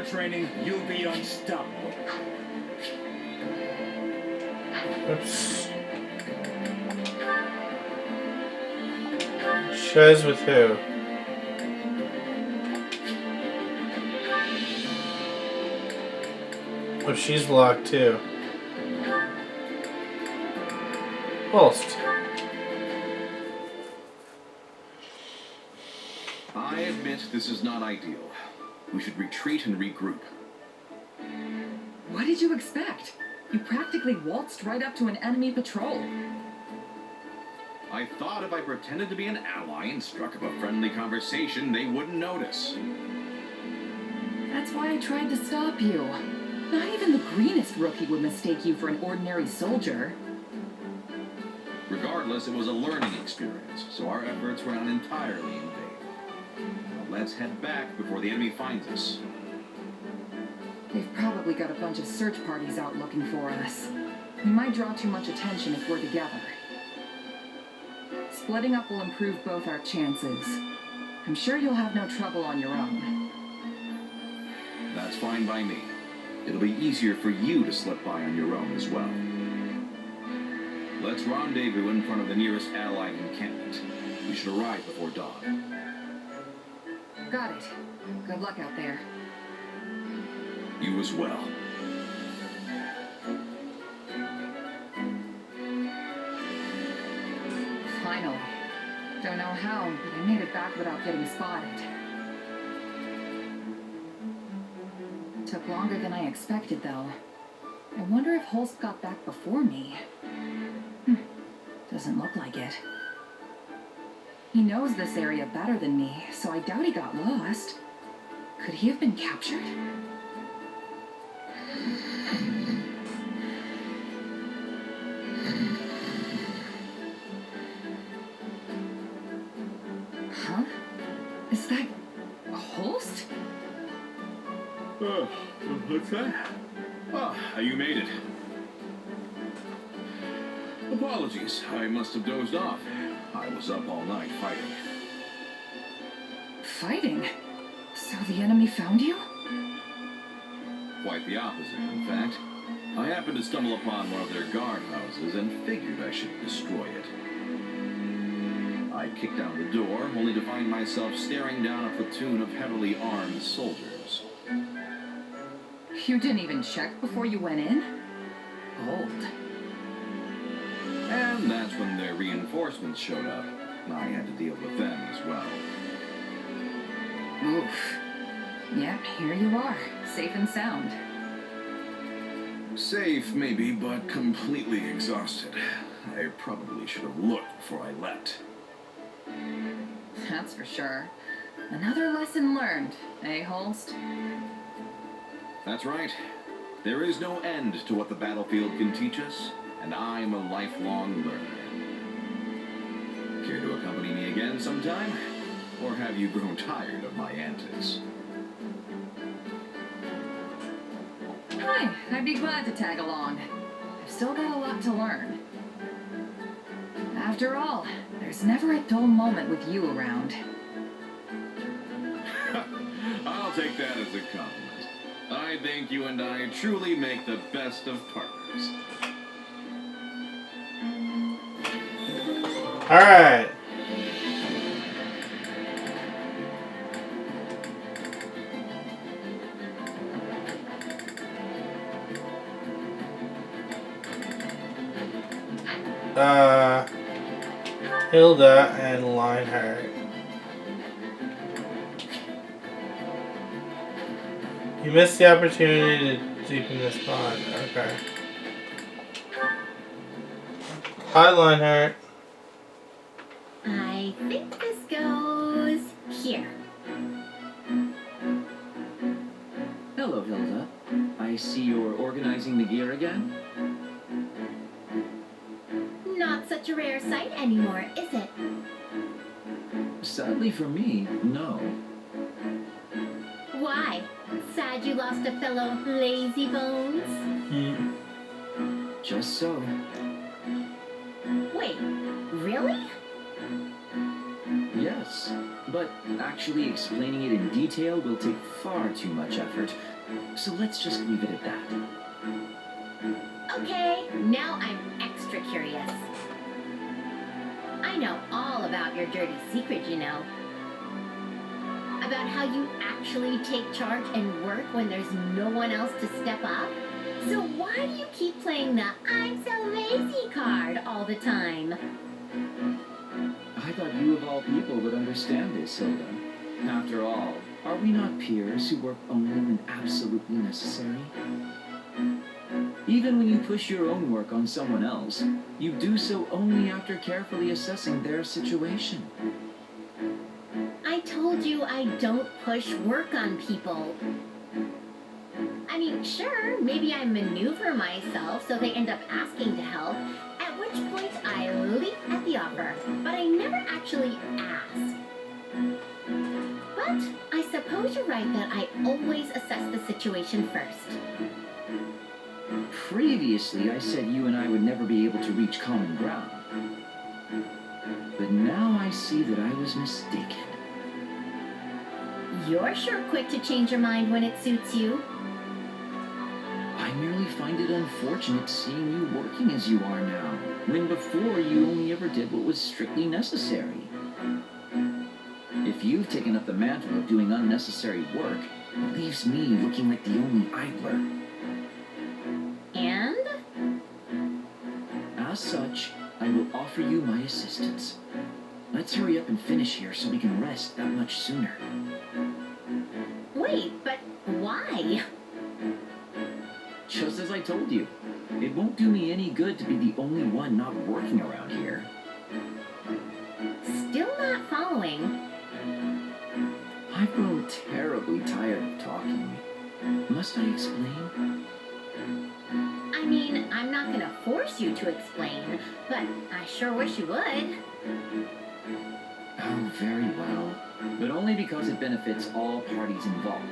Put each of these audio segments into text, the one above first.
training, you'll be unstoppable. Oops. Shares with who? Oh, she's locked too. Holst. I admit this is not ideal. We should retreat and regroup. What did you expect? You practically waltzed right up to an enemy patrol. I thought if I pretended to be an ally and struck up a friendly conversation, they wouldn't notice. That's why I tried to stop you. Not even the greenest rookie would mistake you for an ordinary soldier. Regardless, it was a learning experience, so our efforts were not entirely in vain. Now let's head back before the enemy finds us. They've probably got a bunch of search parties out looking for us. We might draw too much attention if we're together. Splitting up will improve both our chances. I'm sure you'll have no trouble on your own. That's fine by me. It'll be easier for you to slip by on your own as well. Let's rendezvous in front of the nearest Allied encampment. We should arrive before dawn. Got it. Good luck out there. You as well. Finally. Don't know how, but I made it back without getting spotted. Took longer than I expected, though. I wonder if Holst got back before me. Doesn't look like it. He knows this area better than me, so I doubt he got lost. Could he have been captured? Huh? Is that Holst? What's that? Ah, you made it. Apologies, I must have dozed off. I was up all night fighting. Fighting? So the enemy found you? Quite the opposite, in fact. I happened to stumble upon one of their guardhouses and figured I should destroy it. I kicked down the door, only to find myself staring down a platoon of heavily armed soldiers. You didn't even check before you went in? Bold. And that's when their reinforcements showed up. I had to deal with them as well. Oof. Yep, here you are, safe and sound. Safe, maybe, but completely exhausted. I probably should have looked before I leapt. That's for sure. Another lesson learned, eh, Holst? That's right. There is no end to what the battlefield can teach us, and I'm a lifelong learner. Care to accompany me again sometime? Or have you grown tired of my antics? Hi, I'd be glad to tag along. I've still got a lot to learn. After all, there's never a dull moment with you around. I'll take that as a compliment. I think you and I truly make the best of partners. Alright. Hilda and Lionheart. You missed the opportunity to deepen this bond. Okay. Hi, Lionheart. I think this goes here. Hello, Hilda. I see you're organizing the gear again. Not such a rare sight anymore, is it? Sadly for me, no. Why? Sad you lost a fellow lazy bones? Just so. Wait, really? Yes, but actually explaining it in detail will take far too much effort, So let's just leave it at that. Okay, now I'm extra curious. I know all about your dirty secret, you know. About how you actually take charge and work when there's no one else to step up. So why do you keep playing the I'm so lazy card all the time? I thought you of all people would understand this, Hilda. After all, are we not peers who work only when absolutely necessary? Even when you push your own work on someone else, you do so only after carefully assessing their situation. I told you I don't push work on people. I mean, sure, maybe I maneuver myself so they end up asking to help, at which point I leap at the offer, but I never actually ask. But I suppose you're right that I always assess the situation first. Previously, I said you and I would never be able to reach common ground. But now I see that I was mistaken. You're sure quick to change your mind when it suits you. I merely find it unfortunate seeing you working as you are now, when before you only ever did what was strictly necessary. If you've taken up the mantle of doing unnecessary work, it leaves me looking like the only idler. And? As such, I will offer you my assistance. Let's hurry up and finish here so we can rest that much sooner. Wait, but why? Just as I told you, it won't do me any good to be the only one not working around here. Still not following. I've grown terribly tired of talking. Must I explain? I mean, I'm not gonna force you to explain, but I sure wish you would. Oh, very well. But only because it benefits all parties involved.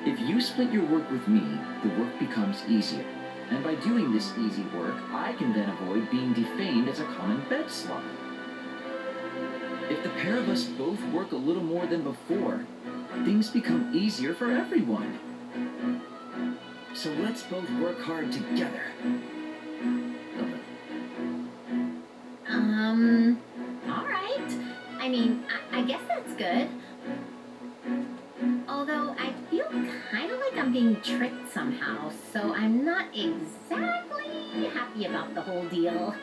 If you split your work with me, the work becomes easier. And by doing this easy work, I can then avoid being defamed as a common bed slug. If the pair of us both work a little more than before, things become easier for everyone. So let's both work hard together. Alright. I mean, I guess that's good. Although I feel kind of like I'm being tricked somehow, so I'm not exactly happy about the whole deal.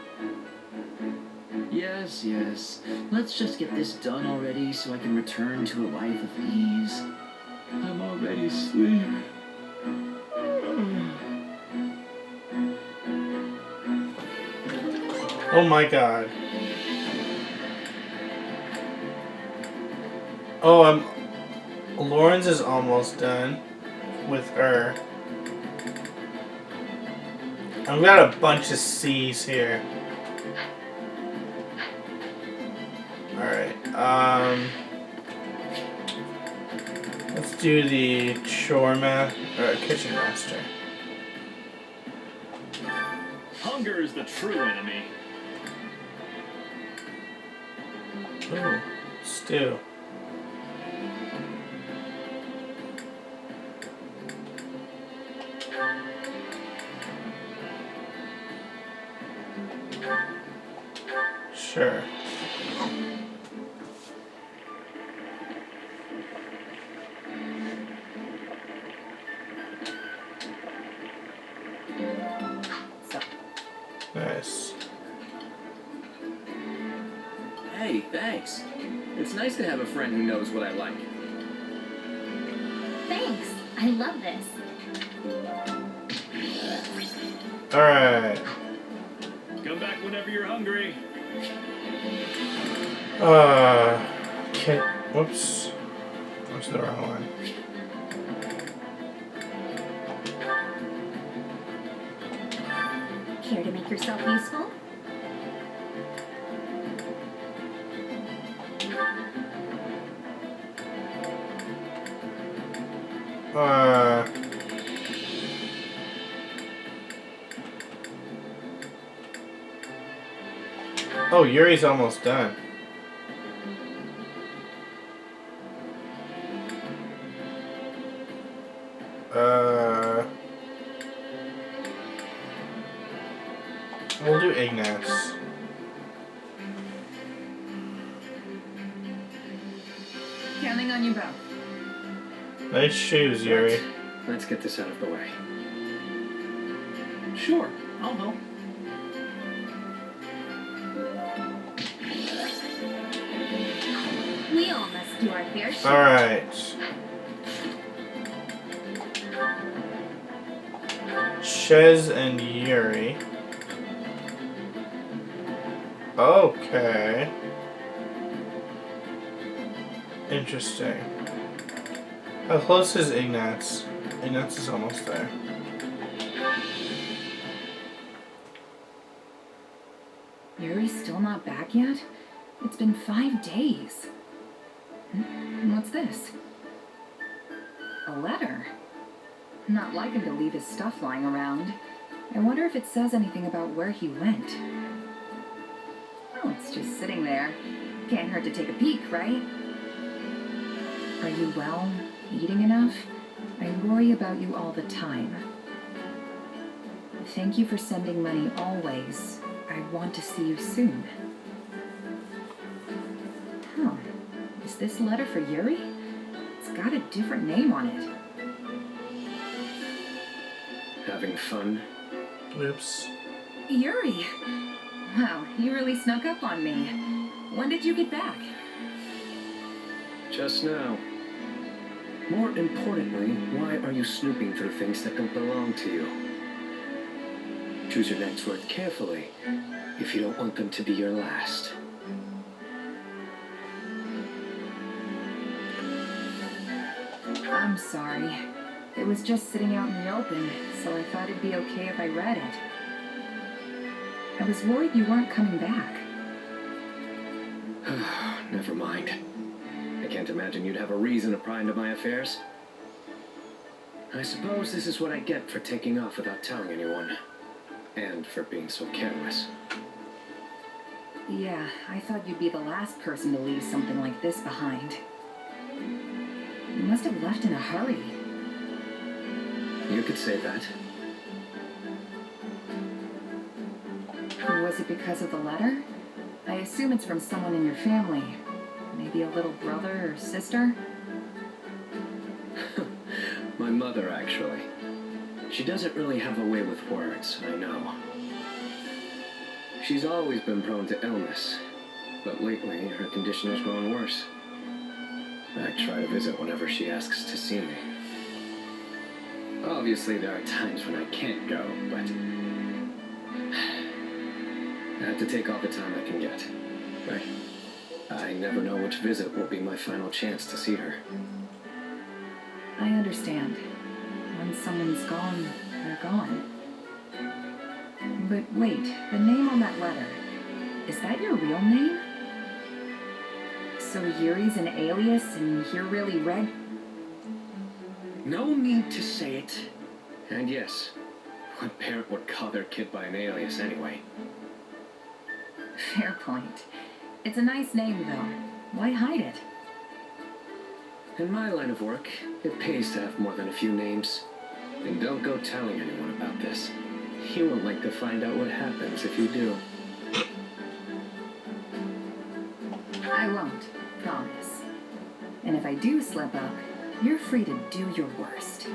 Yes, yes. Let's just get this done already so I can return to a life of ease. I'm already asleep. Oh my god. Oh, Lawrence is almost done with her. I've got a bunch of C's here. Alright, let's do the kitchen master. Hunger is the true enemy. Ooh, stew. Sure. Nice. Hey, thanks. It's nice to have a friend who knows what I like. Thanks. I love this. Alright. Come back whenever you're hungry. Okay. Whoops. What's the wrong one? Care to make yourself useful? Oh, Yuri's almost done. We'll do Ignatz. Counting on you both. Nice shoes, Yuri. Let's get this out of the way. Sure, I'll help. We all must do our fair share. Alright. Shez and Yuri. Okay. Interesting. How close is Ignatz? Ignatz is almost there. Yuri's still not back yet? It's been 5 days. What's this? A letter. Not like him to leave his stuff lying around. I wonder if it says anything about where he went. Oh, it's just sitting there. Can't hurt to take a peek, right? Are you well? Eating enough? I worry about you all the time. Thank you for sending money always. I want to see you soon. Huh. Is this letter for Yuri? It's got a different name on it. Having fun? Oops. Yuri! Wow, you really snuck up on me. When did you get back? Just now. More importantly, why are you snooping through things that don't belong to you? Choose your next word carefully if you don't want them to be your last. I'm sorry. It was just sitting out in the open, so I thought it'd be okay if I read it. I was worried you weren't coming back. Never mind. I can't imagine you'd have a reason to pry into my affairs. I suppose this is what I get for taking off without telling anyone. And for being so careless. Yeah, I thought you'd be the last person to leave something like this behind. You must have left in a hurry. You could say that. Was it because of the letter? I assume it's from someone in your family. Maybe a little brother or sister? My mother, actually. She doesn't really have a way with words, I know. She's always been prone to illness, but lately her condition has grown worse. I try to visit whenever she asks to see me. Obviously, there are times when I can't go, but I have to take all the time I can get, right? I never know which visit will be my final chance to see her. I understand. When someone's gone, they're gone. But wait, the name on that letter, is that your real name? So Yuri's an alias and you're really Red? No need to say it. And yes, what parent would call their kid by an alias anyway? Fair point. It's a nice name, though. Why hide it? In my line of work, it pays to have more than a few names. And don't go telling anyone about this. You won't like to find out what happens if you do. I won't, promise. And if I do slip up, you're free to do your worst.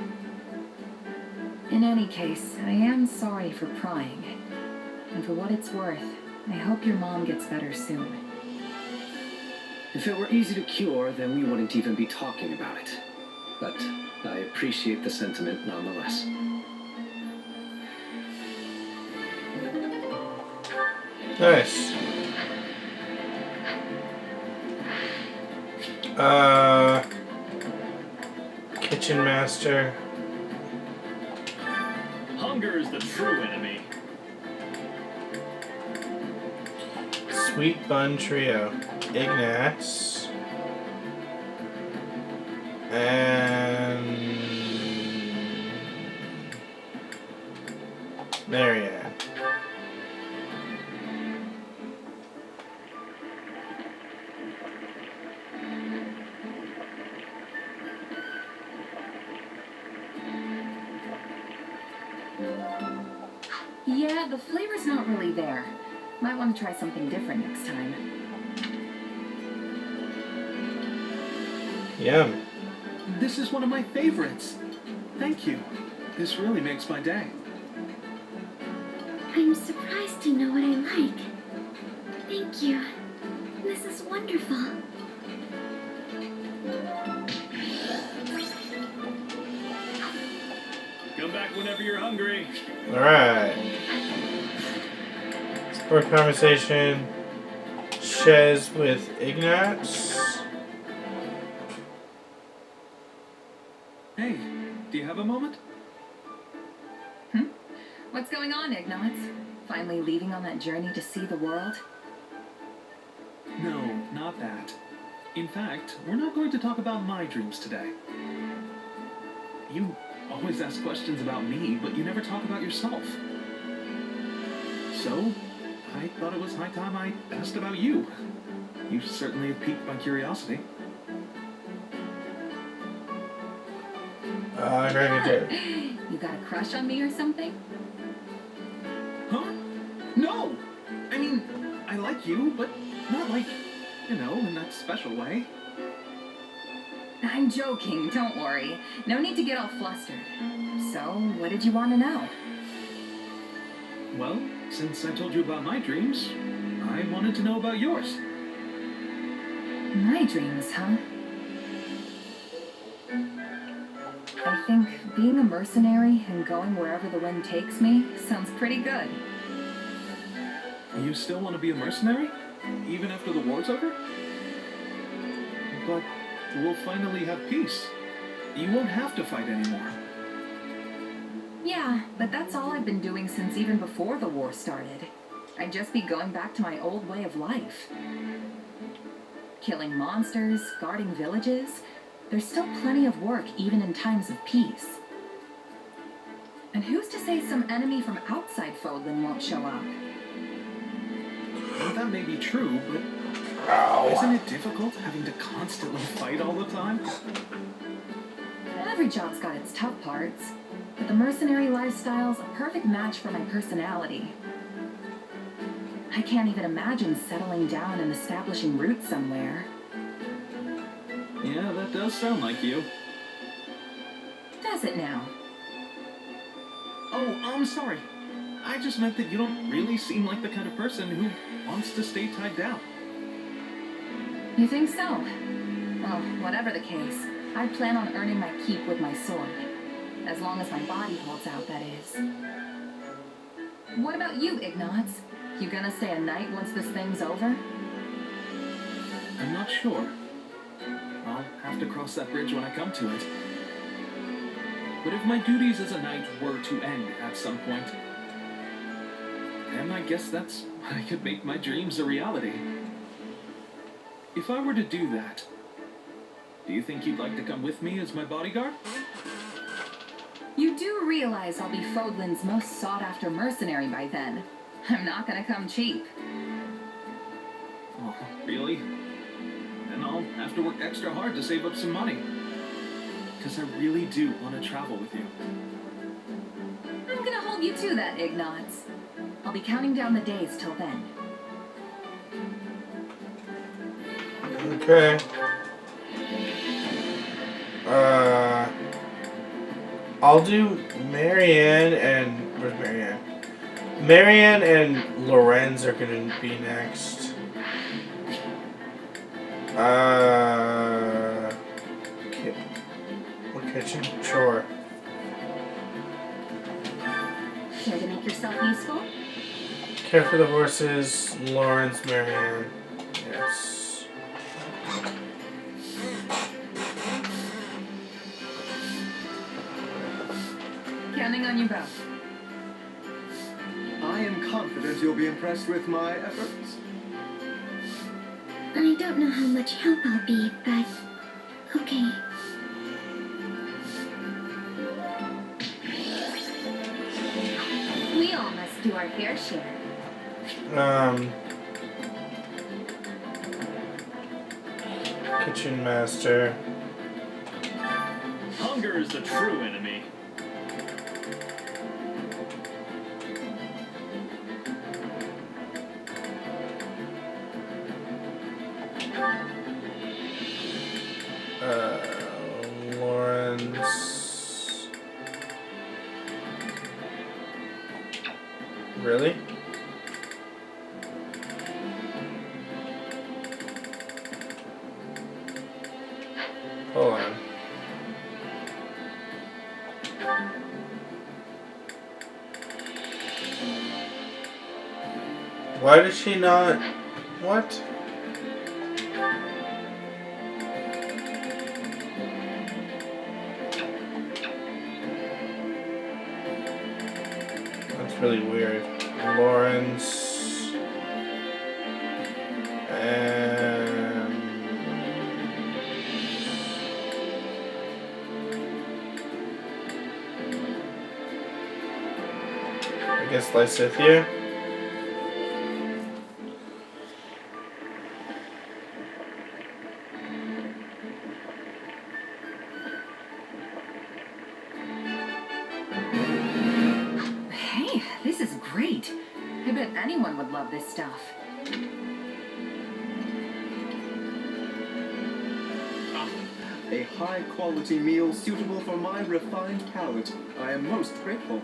In any case, I am sorry for prying. And for what it's worth, I hope your mom gets better soon. If it were easy to cure, then we wouldn't even be talking about it. But I appreciate the sentiment nonetheless. Nice. Kitchen master. Hunger is the true enemy. Sweet bun trio. Ignatz. And Marianne. Yeah, the flavor's not really there. Might want to try something different next time. Yum. This is one of my favorites. Thank you. This really makes my day. I'm surprised to know what I like. Thank you. This is wonderful. Come back whenever you're hungry. Alright. Support conversation. Shez with Ignatz. Hey, do you have a moment? What's going on, Ignatz? Finally leaving on that journey to see the world? No, not that. In fact, we're not going to talk about my dreams today. You always ask questions about me, but you never talk about yourself. So, I thought it was high time I asked about you. You certainly have piqued my curiosity. Very good. You got a crush on me or something? Huh? No! I mean, I like you, but not like, you know, in that special way. I'm joking, don't worry. No need to get all flustered. So, what did you want to know? Well, since I told you about my dreams, I wanted to know about yours. My dreams, huh? I think being a mercenary and going wherever the wind takes me sounds pretty good. You still want to be a mercenary? Even after the war's over? But we'll finally have peace. You won't have to fight anymore. Yeah, but that's all I've been doing since even before the war started. I'd just be going back to my old way of life. Killing monsters, guarding villages. There's still plenty of work even in times of peace. And who's to say some enemy from outside Fodlan won't show up? Well, that may be true, but isn't it difficult having to constantly fight all the time? Every job's got its tough parts, but the mercenary lifestyle's a perfect match for my personality. I can't even imagine settling down and establishing roots somewhere. Yeah, that does sound like you. Does it now? Oh, I'm sorry. I just meant that you don't really seem like the kind of person who wants to stay tied down. You think so? Well, whatever the case, I plan on earning my keep with my sword. As long as my body holds out, that is. What about you, Ignatz? You gonna stay a knight once this thing's over? I'm not sure. I'll have to cross that bridge when I come to it. But if my duties as a knight were to end at some point, then I guess that's when I could make my dreams a reality. If I were to do that, do you think you'd like to come with me as my bodyguard? You do realize I'll be Fodlan's most sought-after mercenary by then. I'm not gonna come cheap. Oh, really? Then I'll have to work extra hard to save up some money. Because I really do want to travel with you. I'm gonna hold you to that, Ignatz. I'll be counting down the days till then. Okay. I'll do Marianne and... Where's Marianne? Marianne and Lorenz are gonna be next. Kitchen? Sure. Care to make yourself useful? Care for the horses, Lawrence, Marianne. Yes. Counting on you both. I am confident you'll be impressed with my efforts. I don't know how much help I'll be, but okay. We all must do our fair share. Kitchen master. Hunger is the true enemy. Really? Hold on. Why does she not... What? That's really weird. Lawrence... And... I guess Lysithia? Hey, this is great. I bet anyone would love this stuff. A high-quality meal suitable for my refined palate. I am most grateful.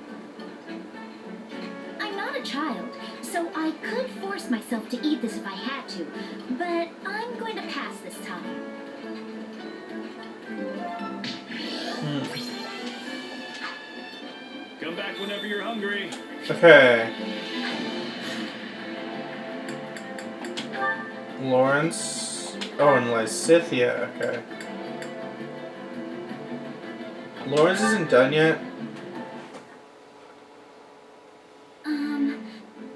I'm not a child, so I could force myself to eat this if I had to, but I'm going to pass this time. Come back whenever you're hungry. Okay. Lawrence. Oh, and Lysithia. Okay. Lawrence isn't done yet.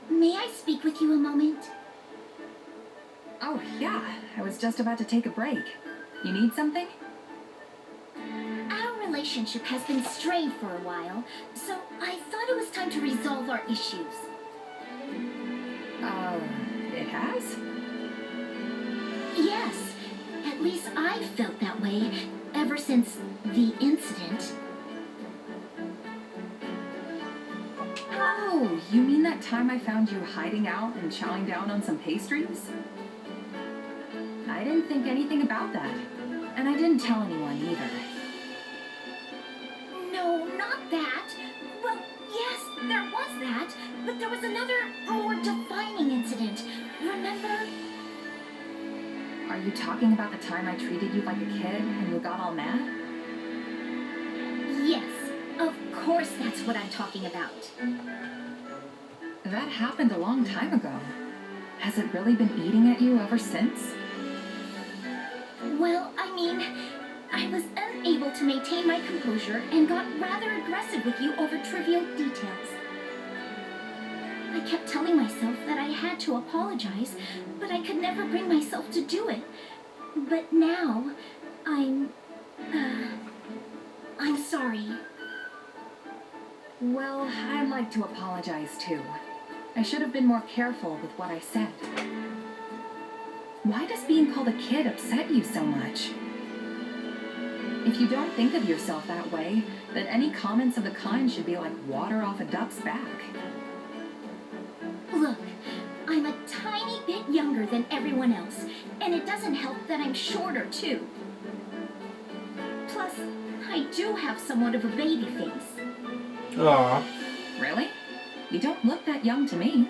May I speak with you a moment? Oh, yeah. I was just about to take a break. You need something? Our relationship has been strained for a while, so I thought it was time to resolve our issues. It has? Yes, at least I felt that way ever since the incident. Oh, you mean that time I found you hiding out and chowing down on some pastries? I didn't think anything about that. And I didn't tell anyone either. No, not that. Well, yes, there was that, but there was another, more defining incident. Remember? Are you talking about the time I treated you like a kid and you got all mad? Yes, of course that's what I'm talking about. That happened a long time ago. Has it really been eating at you ever since? Well, I mean, I was unable to maintain my composure and got rather aggressive with you over trivial details. I kept telling myself that I had to apologize, but I could never bring myself to do it. But now, I'm sorry. Well, I'd like to apologize too. I should have been more careful with what I said. Why does being called a kid upset you so much? If you don't think of yourself that way, then any comments of the kind should be like water off a duck's back. Look, I'm a tiny bit younger than everyone else, and it doesn't help that I'm shorter too. Plus, I do have somewhat of a baby face. Aw. Really? You don't look that young to me.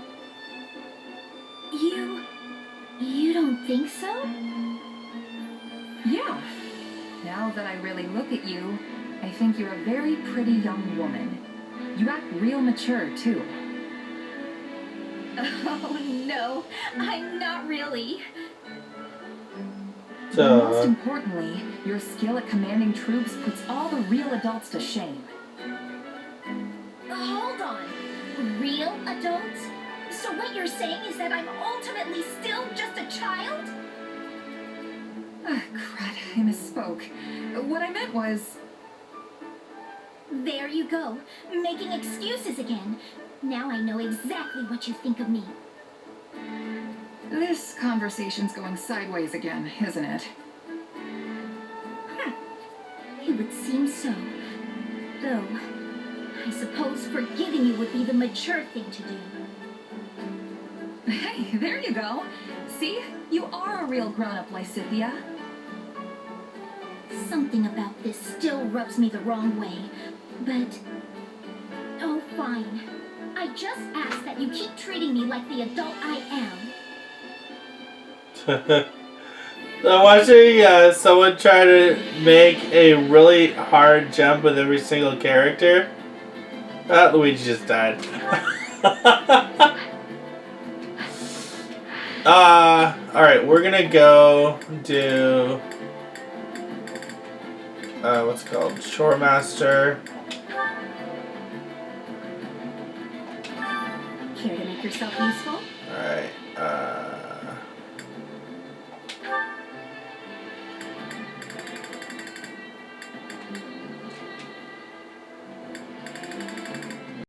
You don't think so? Yeah. Now that I really look at you, I think you're a very pretty young woman. You act real mature, too. Oh no, I'm not really. And most importantly, your skill at commanding troops puts all the real adults to shame. Hold on. Real adults? So what you're saying is that I'm ultimately still just a child? Crud, I misspoke. What I meant was... There you go, making excuses again. Now I know exactly what you think of me. This conversation's going sideways again, isn't it? It would seem so. Though, I suppose forgiving you would be the mature thing to do. Hey, there you go. See? You are a real grown-up, Lysithia. Something about this still rubs me the wrong way, but... Oh, fine. I just ask that you keep treating me like the adult I am. So watching someone try to make a really hard jump with every single character. Luigi just died. Alright, we're gonna go do what's it called? Shore Master. Care to make yourself useful? Alright,